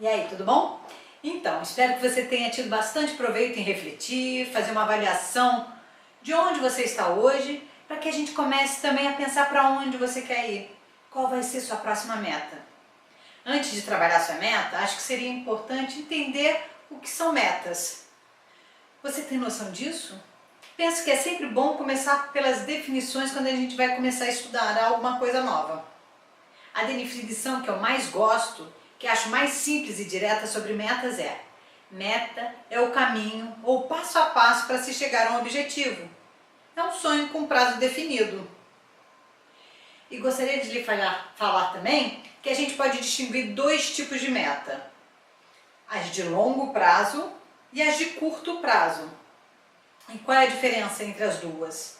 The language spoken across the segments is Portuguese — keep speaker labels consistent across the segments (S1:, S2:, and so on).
S1: aí, tudo bom? Então, espero que você tenha tido bastante proveito em refletir, fazer uma avaliação de onde você está hoje, para que a gente comece também a pensar para onde você quer ir. Qual vai ser sua próxima meta? Antes de trabalhar sua meta, acho que seria importante entender o que são metas. Você tem noção disso? Penso que é sempre bom começar pelas definições quando a gente vai começar a estudar alguma coisa nova. A definição que eu mais gosto, que acho mais simples e direta sobre metas é: meta é o caminho ou passo a passo para se chegar a um objetivo. É um sonho com prazo definido. E gostaria de lhe falar também que a gente pode distinguir dois tipos de meta: as de longo prazo e as de curto prazo. E qual é a diferença entre as duas?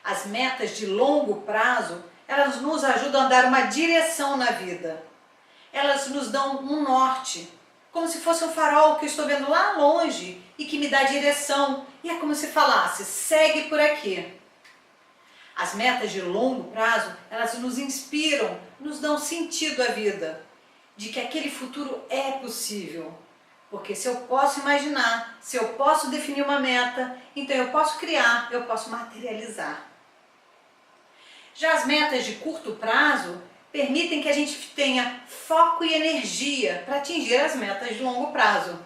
S1: As metas de longo prazo, elas nos ajudam a dar uma direção na vida. Elas nos dão um norte, como se fosse um farol que eu estou vendo lá longe e que me dá direção. E é como se falasse: segue por aqui. As metas de longo prazo, elas nos inspiram, nos dão sentido à vida, de que aquele futuro é possível. Porque se eu posso imaginar, se eu posso definir uma meta, então eu posso criar, eu posso materializar. Já as metas de curto prazo permitem que a gente tenha foco e energia para atingir as metas de longo prazo.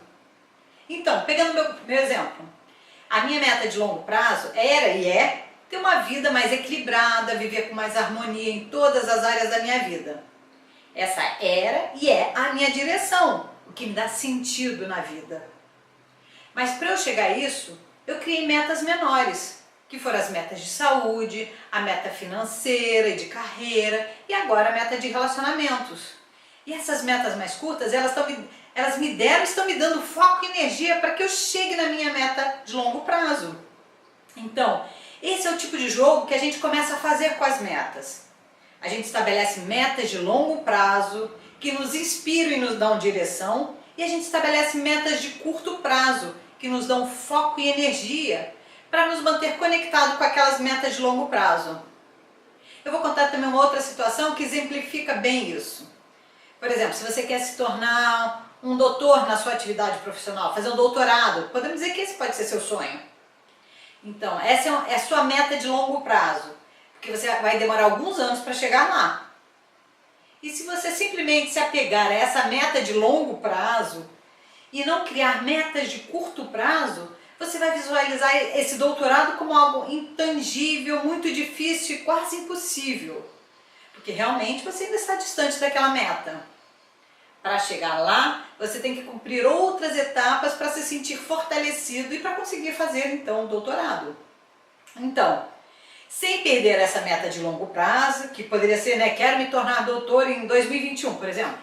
S1: Então, pegando meu exemplo, a minha meta de longo prazo era e é ter uma vida mais equilibrada, viver com mais harmonia em todas as áreas da minha vida. Essa era e é a minha direção, o que me dá sentido na vida. Mas para eu chegar a isso, eu criei metas menores, que foram as metas de saúde, a meta financeira e de carreira e agora a meta de relacionamentos. E essas metas mais curtas, elas estão me dando foco e energia para que eu chegue na minha meta de longo prazo. Então, esse é o tipo de jogo que a gente começa a fazer com as metas. A gente estabelece metas de longo prazo que nos inspiram e nos dão direção, e a gente estabelece metas de curto prazo que nos dão foco e energia para nos manter conectados com aquelas metas de longo prazo. Eu vou contar também uma outra situação que exemplifica bem isso. Por exemplo, se você quer se tornar um doutor na sua atividade profissional, fazer um doutorado, podemos dizer que esse pode ser seu sonho. Então, essa é a sua meta de longo prazo, porque você vai demorar alguns anos para chegar lá. E se você simplesmente se apegar a essa meta de longo prazo e não criar metas de curto prazo, você vai visualizar esse doutorado como algo intangível, muito difícil e quase impossível. Porque realmente você ainda está distante daquela meta. Para chegar lá, você tem que cumprir outras etapas para se sentir fortalecido e para conseguir fazer então o doutorado. Então, sem perder essa meta de longo prazo, que poderia ser, quero me tornar doutor em 2021, por exemplo,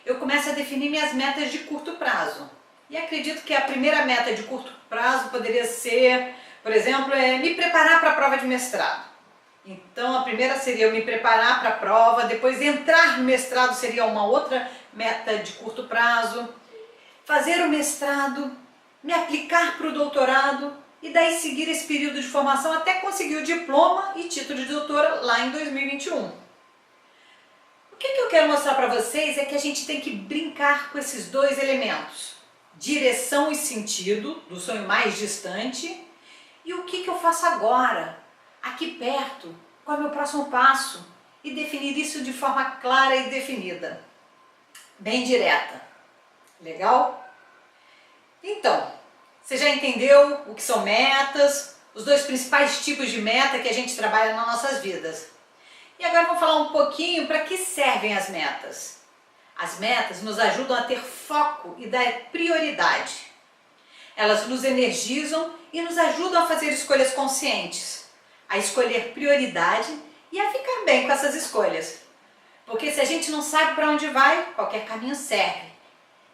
S1: eu começo a definir minhas metas de curto prazo. E acredito que a primeira meta de curto prazo poderia ser, por exemplo, me preparar para a prova de mestrado. Então, a primeira seria eu me preparar para a prova, depois entrar no mestrado seria uma outra meta de curto prazo, fazer o mestrado, me aplicar para o doutorado e daí seguir esse período de formação até conseguir o diploma e título de doutora lá em 2021. O que eu quero mostrar para vocês é que a gente tem que brincar com esses dois elementos: direção e sentido, do sonho mais distante, e o que eu faço agora, aqui perto, qual é o meu próximo passo, e definir isso de forma clara e definida, bem direta. Legal? Então, você já entendeu o que são metas, os dois principais tipos de meta que a gente trabalha nas nossas vidas. E agora vou falar um pouquinho para que servem as metas. As metas nos ajudam a ter foco e dar prioridade. Elas nos energizam e nos ajudam a fazer escolhas conscientes, a escolher prioridade e a ficar bem com essas escolhas. Porque se a gente não sabe para onde vai, qualquer caminho serve.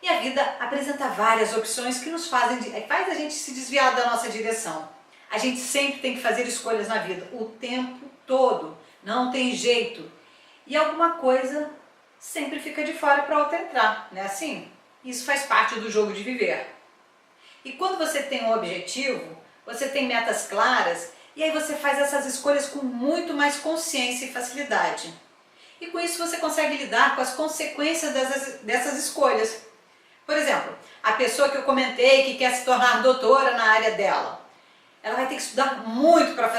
S1: E a vida apresenta várias opções que faz a gente se desviar da nossa direção. A gente sempre tem que fazer escolhas na vida, o tempo todo. Não tem jeito. E alguma coisa sempre fica de fora para outra entrar, não é assim? Isso faz parte do jogo de viver. E quando você tem um objetivo, você tem metas claras, e aí você faz essas escolhas com muito mais consciência e facilidade. E com isso você consegue lidar com as consequências dessas escolhas. Por exemplo, a pessoa que eu comentei que quer se tornar doutora na área dela, ela vai ter que estudar muito para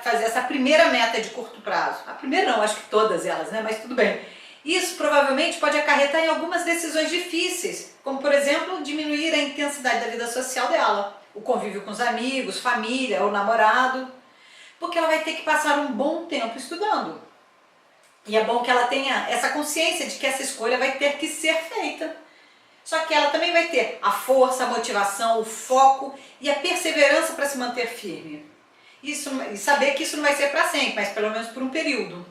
S1: fazer essa primeira meta de curto prazo. A primeira não, acho que todas elas, né? Mas tudo bem. Isso provavelmente pode acarretar em algumas decisões difíceis, como por exemplo, diminuir a intensidade da vida social dela, o convívio com os amigos, família ou namorado, porque ela vai ter que passar um bom tempo estudando. E é bom que ela tenha essa consciência de que essa escolha vai ter que ser feita. Só que ela também vai ter a força, a motivação, o foco e a perseverança para se manter firme. Isso, e saber que isso não vai ser para sempre, mas pelo menos por um período.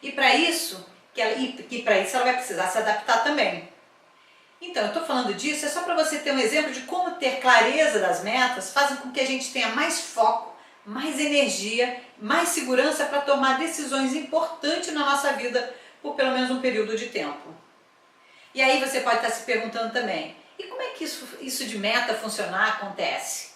S1: E para isso, ela vai precisar se adaptar também. Então, eu estou falando disso é só para você ter um exemplo de como ter clareza das metas faz com que a gente tenha mais foco, mais energia, mais segurança para tomar decisões importantes na nossa vida por pelo menos um período de tempo. E aí você pode estar se perguntando também, e como é que isso de meta funcionar acontece?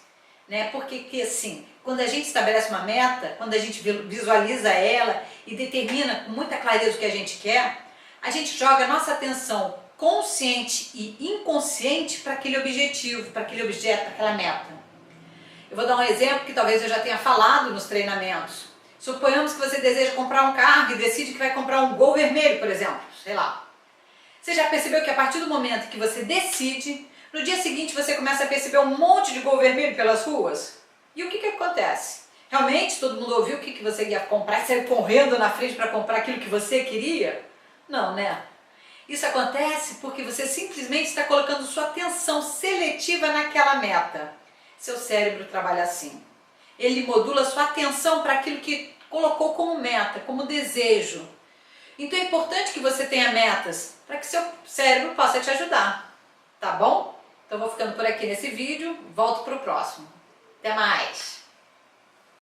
S1: Né? Porque assim, quando a gente estabelece uma meta, quando a gente visualiza ela e determina com muita clareza o que a gente quer, a gente joga a nossa atenção consciente e inconsciente para aquele objetivo, para aquele objeto, para aquela meta. Eu vou dar um exemplo que talvez eu já tenha falado nos treinamentos. Suponhamos que você deseja comprar um carro e decide que vai comprar um Gol vermelho, por exemplo, sei lá. Você já percebeu que a partir do momento que você decide, no dia seguinte você começa a perceber um monte de Gol vermelho pelas ruas? E o que acontece? Realmente todo mundo ouviu o que você ia comprar e saiu correndo na frente para comprar aquilo que você queria? Não, né? Isso acontece porque você simplesmente está colocando sua atenção seletiva naquela meta. Seu cérebro trabalha assim. Ele modula sua atenção para aquilo que colocou como meta, como desejo. Então é importante que você tenha metas para que seu cérebro possa te ajudar, tá bom? Então vou ficando por aqui nesse vídeo, volto para o próximo. Até mais!